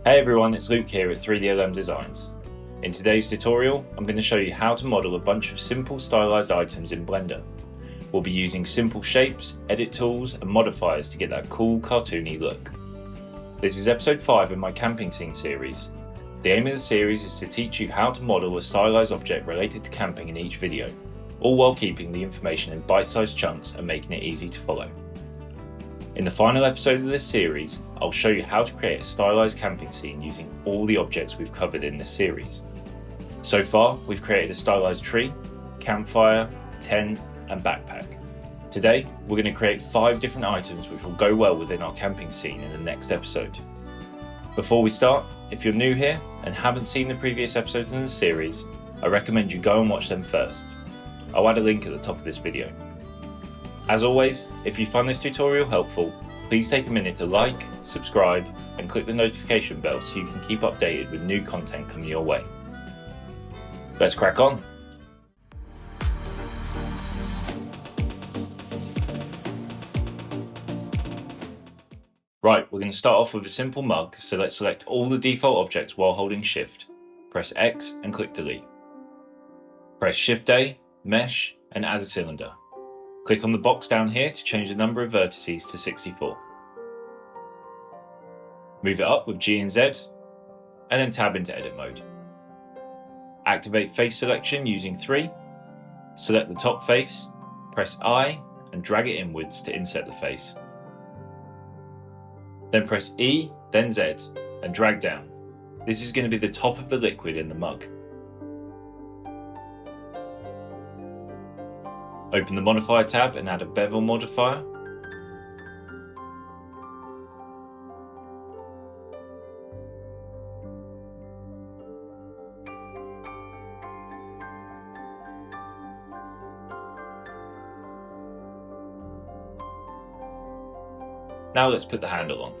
Hey everyone, it's Luke here at 3DLM Designs. In today's tutorial, I'm going to show you how to model a bunch of simple stylized items in Blender. We'll be using simple shapes, edit tools and modifiers to get that cool cartoony look. This is episode 5 of my camping scene series. The aim of the series is to teach you how to model a stylized object related to camping in each video, all while keeping the information in bite-sized chunks and making it easy to follow. In the final episode of this series, I'll show you how to create a stylized camping scene using all the objects we've covered in this series. So far, we've created a stylized tree, campfire, tent, and backpack. Today, we're going to create 5 different items which will go well within our camping scene in the next episode. Before we start, if you're new here and haven't seen the previous episodes in the series, I recommend you go and watch them first. I'll add a link at the top of this video. As always, if you find this tutorial helpful, please take a minute to like, subscribe, and click the notification bell so you can keep updated with new content coming your way. Let's crack on! Right, we're going to start off with a simple mug, so let's select all the default objects while holding Shift. Press X and click Delete. Press Shift A, Mesh, and add a cylinder. Click on the box down here to change the number of vertices to 64. Move it up with G and Z, and then tab into edit mode. Activate face selection using 3. Select the top face, press I, and drag it inwards to inset the face. Then press E, then Z, and drag down. This is going to be the top of the liquid in the mug. Open the Modifier tab and add a bevel modifier. Now let's put the handle on.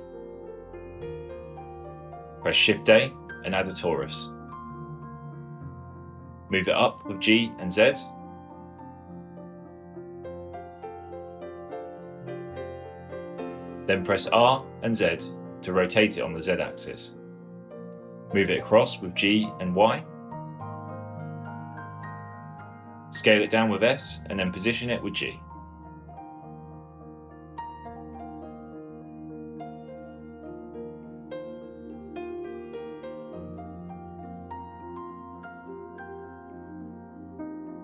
Press Shift A and add a torus. Move it up with G and Z. Then press R and Z to rotate it on the Z axis. Move it across with G and Y. Scale it down with S and then position it with G.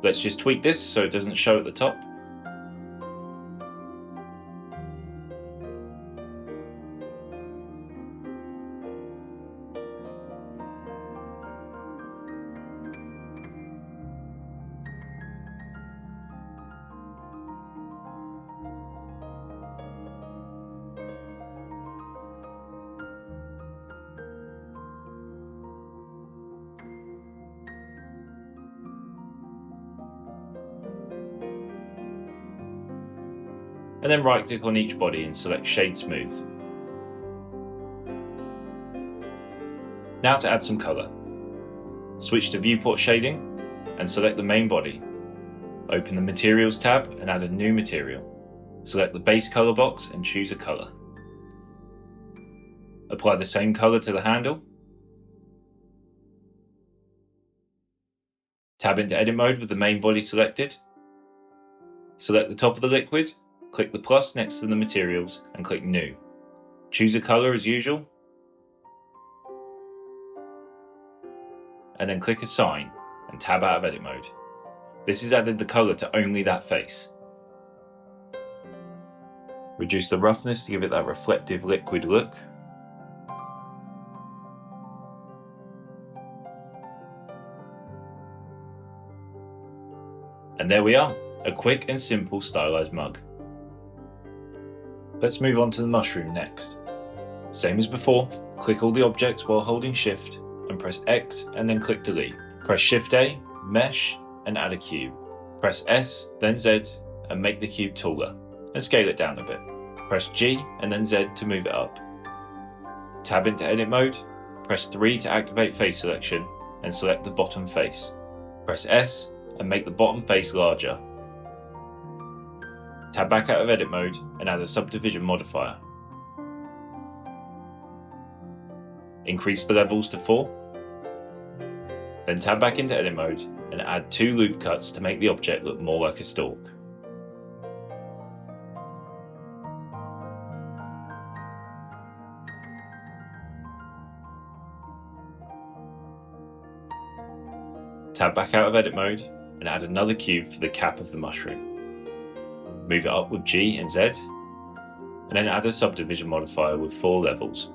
Let's just tweak this so it doesn't show at the top. And then right click on each body and select Shade Smooth. Now to add some colour. Switch to Viewport Shading and select the main body. Open the Materials tab and add a new material. Select the base colour box and choose a colour. Apply the same colour to the handle. Tab into edit mode with the main body selected. Select the top of the liquid. Click the plus next to the materials and click New. Choose a colour as usual. And then click Assign and tab out of edit mode. This has added the colour to only that face. Reduce the roughness to give it that reflective liquid look. And there we are, a quick and simple stylized mug. Let's move on to the mushroom next. Same as before, click all the objects while holding Shift and press X and then click Delete. Press Shift A, Mesh and add a cube. Press S, then Z and make the cube taller and scale it down a bit. Press G and then Z to move it up. Tab into edit mode, press 3 to activate face selection and select the bottom face. Press S and make the bottom face larger. Tab back out of edit mode and add a Subdivision Modifier. Increase the levels to 4. Then tab back into edit mode and add 2 loop cuts to make the object look more like a stalk. Tab back out of edit mode and add another cube for the cap of the mushroom. Move it up with G and Z, and then add a subdivision modifier with 4 levels.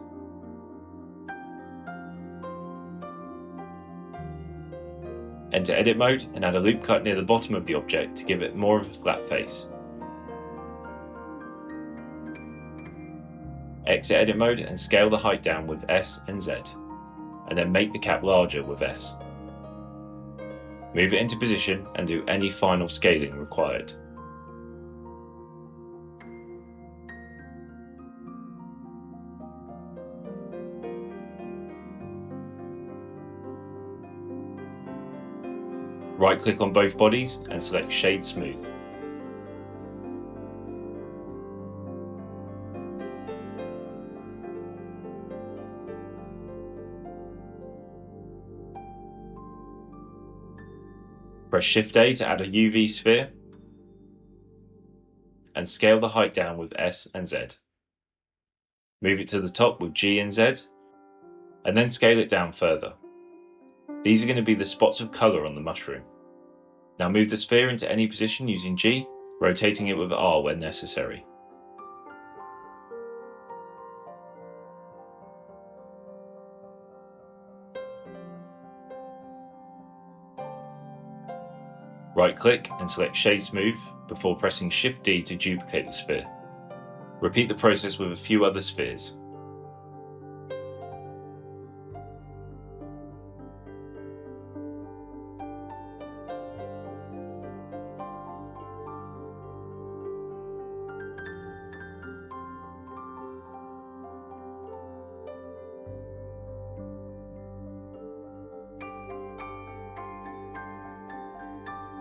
Enter edit mode and add a loop cut near the bottom of the object to give it more of a flat face. Exit edit mode and scale the height down with S and Z, and then make the cap larger with S. Move it into position and do any final scaling required. Right click on both bodies and select Shade Smooth. Press Shift A to add a UV sphere and scale the height down with S and Z. Move it to the top with G and Z and then scale it down further. These are going to be the spots of colour on the mushroom. Now move the sphere into any position using G, rotating it with R when necessary. Right click and select Shade Smooth before pressing Shift D to duplicate the sphere. Repeat the process with a few other spheres.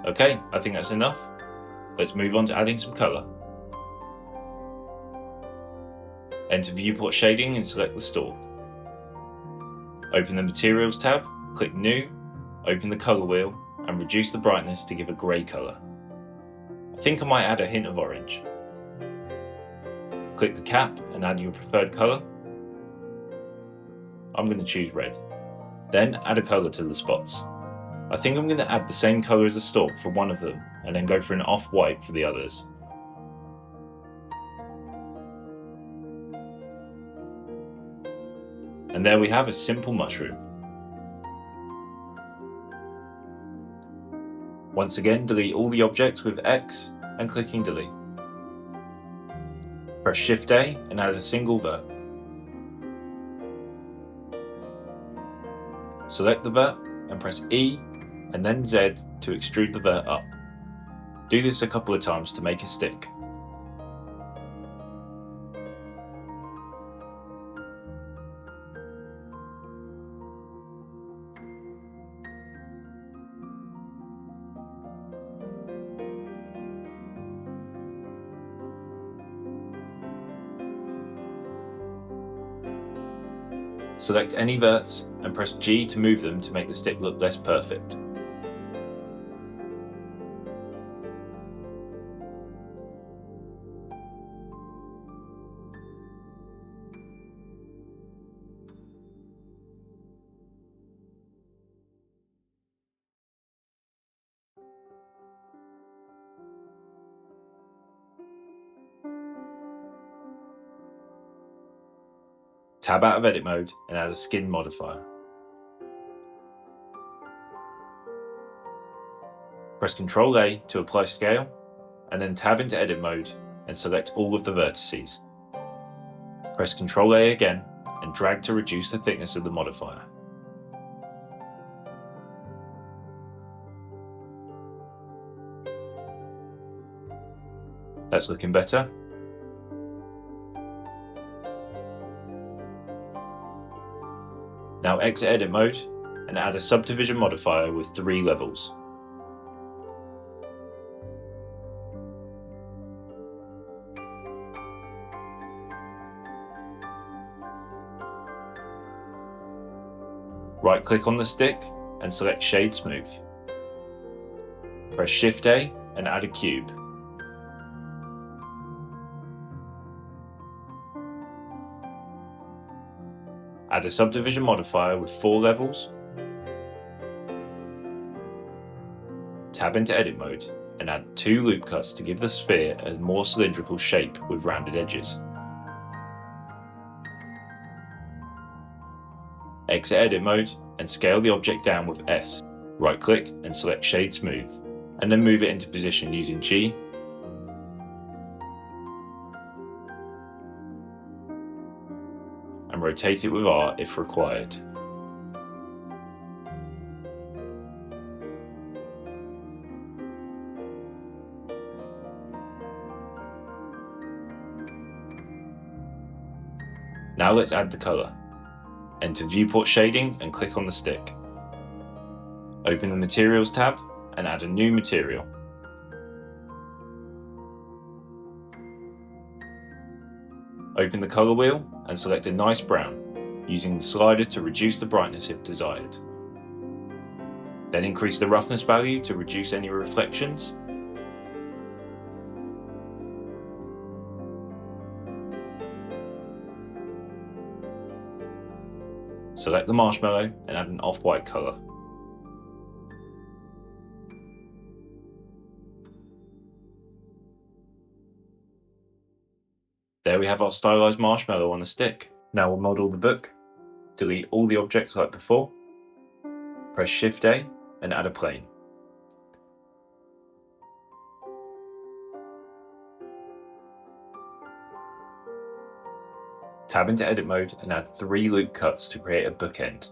Okay, I think that's enough. Let's move on to adding some colour. Enter Viewport Shading and select the stalk. Open the Materials tab, click New, open the colour wheel and reduce the brightness to give a grey colour. I think I might add a hint of orange. Click the cap and add your preferred colour. I'm going to choose red. Then add a colour to the spots. I think I'm going to add the same colour as the stalk for one of them and then go for an off-white for the others. And there we have a simple mushroom. Once again, delete all the objects with X and clicking delete. Press Shift A and add a single vert. Select the vert and press E and then Z to extrude the vert up. Do this a couple of times to make a stick. Select any verts and press G to move them to make the stick look less perfect. Tab out of edit mode and add a Skin Modifier. Press Ctrl A to apply scale, and then tab into edit mode and select all of the vertices. Press Ctrl A again and drag to reduce the thickness of the modifier. That's looking better. Now exit edit mode and add a subdivision modifier with 3 levels. Right click on the stick and select Shade Smooth. Press Shift A and add a cube. Add a Subdivision Modifier with 4 levels. Tab into Edit mode and add 2 loop cuts to give the sphere a more cylindrical shape with rounded edges. Exit Edit mode and scale the object down with S. Right click and select Shade Smooth, and then move it into position using G. And rotate it with R if required. Now let's add the colour. Enter Viewport Shading and click on the stick. Open the Materials tab and add a new material. Open the colour wheel and select a nice brown, using the slider to reduce the brightness if desired. Then increase the roughness value to reduce any reflections. Select the marshmallow and add an off-white colour. There we have our stylized marshmallow on a stick. Now we'll model the book. Delete all the objects like before. Press Shift A and add a plane. Tab into Edit mode and add 3 loop cuts to create a bookend.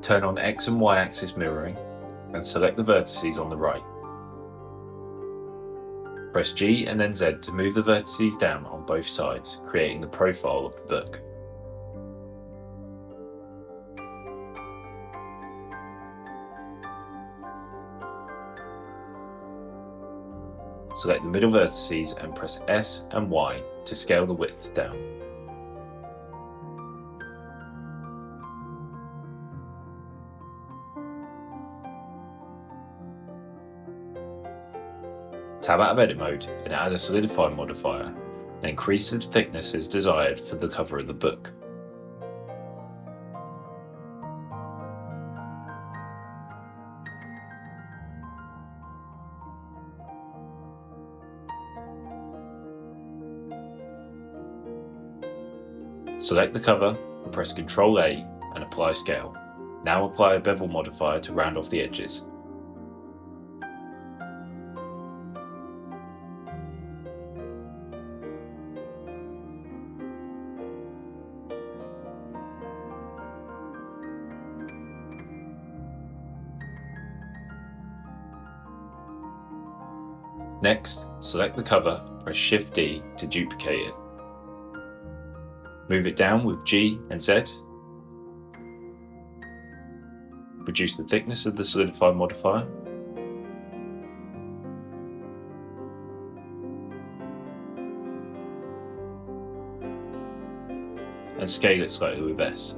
Turn on X and Y axis mirroring and select the vertices on the right. Press G and then Z to move the vertices down on both sides, creating the profile of the book. Select the middle vertices and press S and Y to scale the width down. Tab out of Edit mode and add a Solidify modifier and increase the thickness as desired for the cover of the book. Select the cover and press Ctrl A and apply scale. Now apply a bevel modifier to round off the edges. Next, select the cover, press Shift D to duplicate it. Move it down with G and Z. Reduce the thickness of the Solidify modifier. And scale it slightly with S.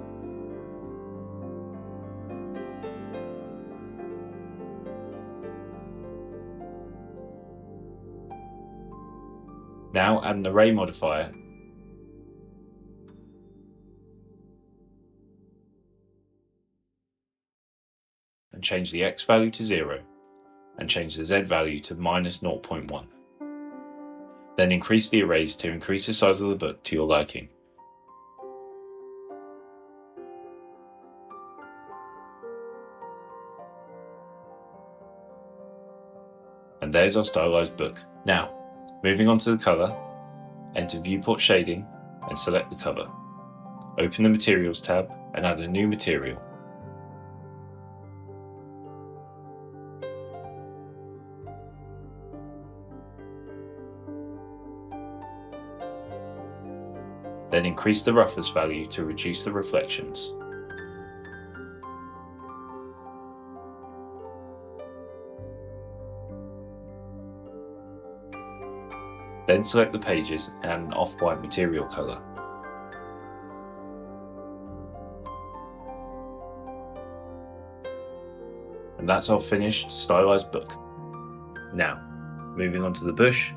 Now add an Array Modifier and change the X value to 0 and change the Z value to -0.1. Then increase the arrays to increase the size of the book to your liking. And there's our stylized book. Now, moving on to the colour, enter Viewport Shading and select the cover. Open the Materials tab and add a new material. Then increase the roughness value to reduce the reflections. Then select the pages and add an off-white material colour. And that's our finished stylized book. Now, moving on to the bush,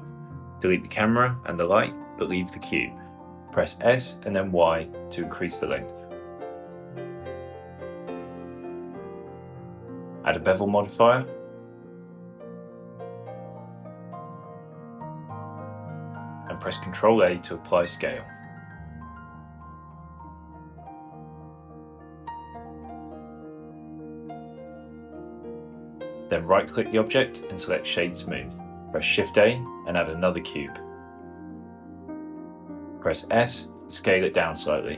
delete the camera and the light, but leave the cube. Press S and then Y to increase the length. Add a bevel modifier. And press Ctrl A to apply scale. Then right-click the object and select Shade Smooth. Press Shift A and add another cube. Press S and scale it down slightly.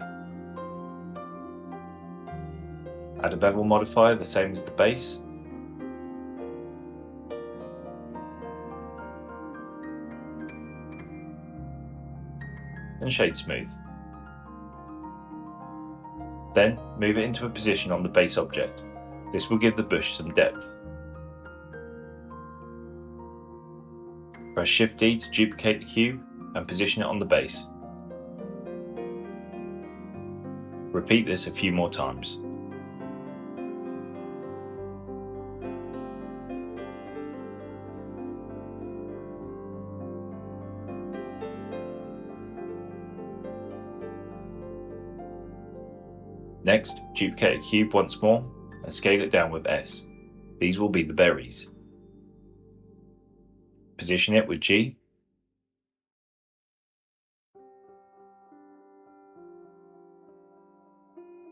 Add a bevel modifier the same as the base. And Shade Smooth. Then move it into a position on the base object. This will give the bush some depth. Press Shift D to duplicate the cube and position it on the base. Repeat this a few more times. Next, duplicate a cube once more and scale it down with S. These will be the berries. Position it with G.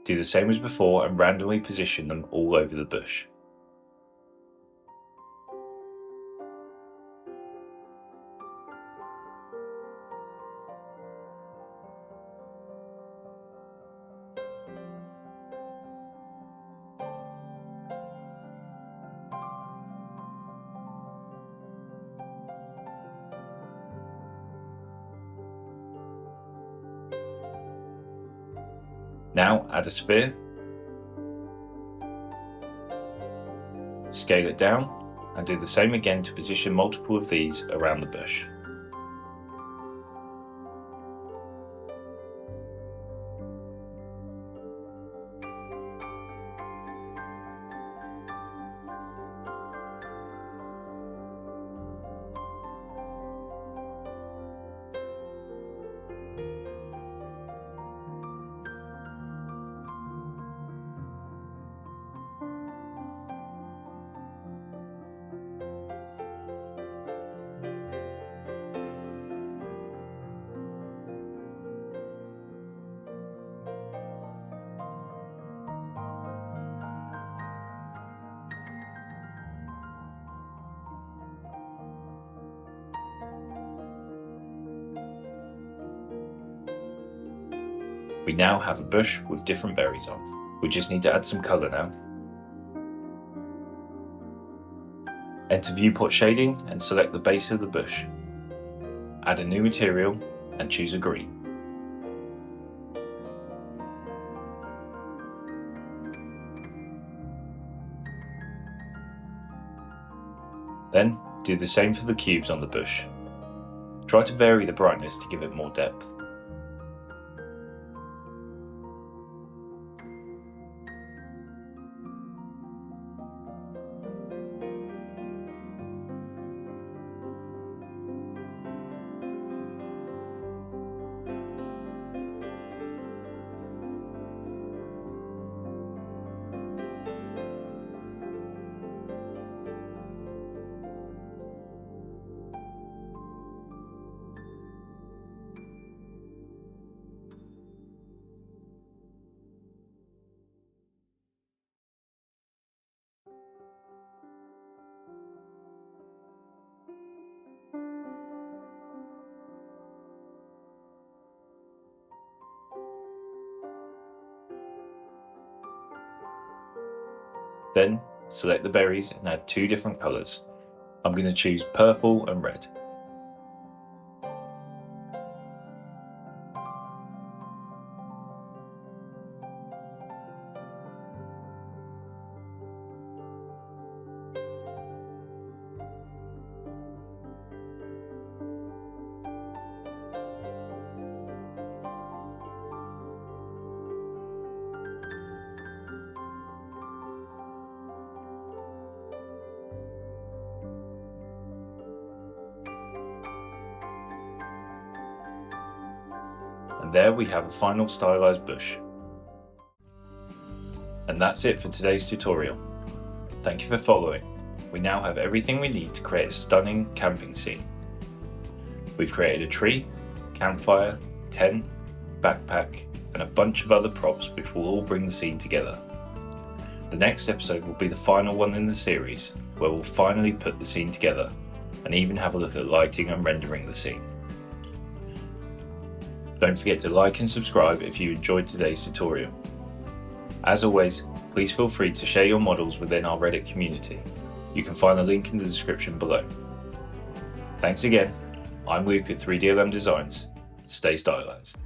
Do the same as before and randomly position them all over the bush. Now add a sphere, scale it down, and do the same again to position multiple of these around the bush. We now have a bush with different berries on. We just need to add some colour now. Enter viewport shading and select the base of the bush. Add a new material and choose a green. Then do the same for the cubes on the bush. Try to vary the brightness to give it more depth. Then select the berries and add two different colours. I'm going to choose purple and red. And there we have a final stylized bush. And that's it for today's tutorial. Thank you for following. We now have everything we need to create a stunning camping scene. We've created a tree, campfire, tent, backpack, and a bunch of other props which will all bring the scene together. The next episode will be the final one in the series, where we'll finally put the scene together and even have a look at lighting and rendering the scene. Don't forget to like and subscribe if you enjoyed today's tutorial. As always, please feel free to share your models within our Reddit community. You can find the link in the description below. Thanks again. I'm Luke at 3DLM Designs. Stay stylized.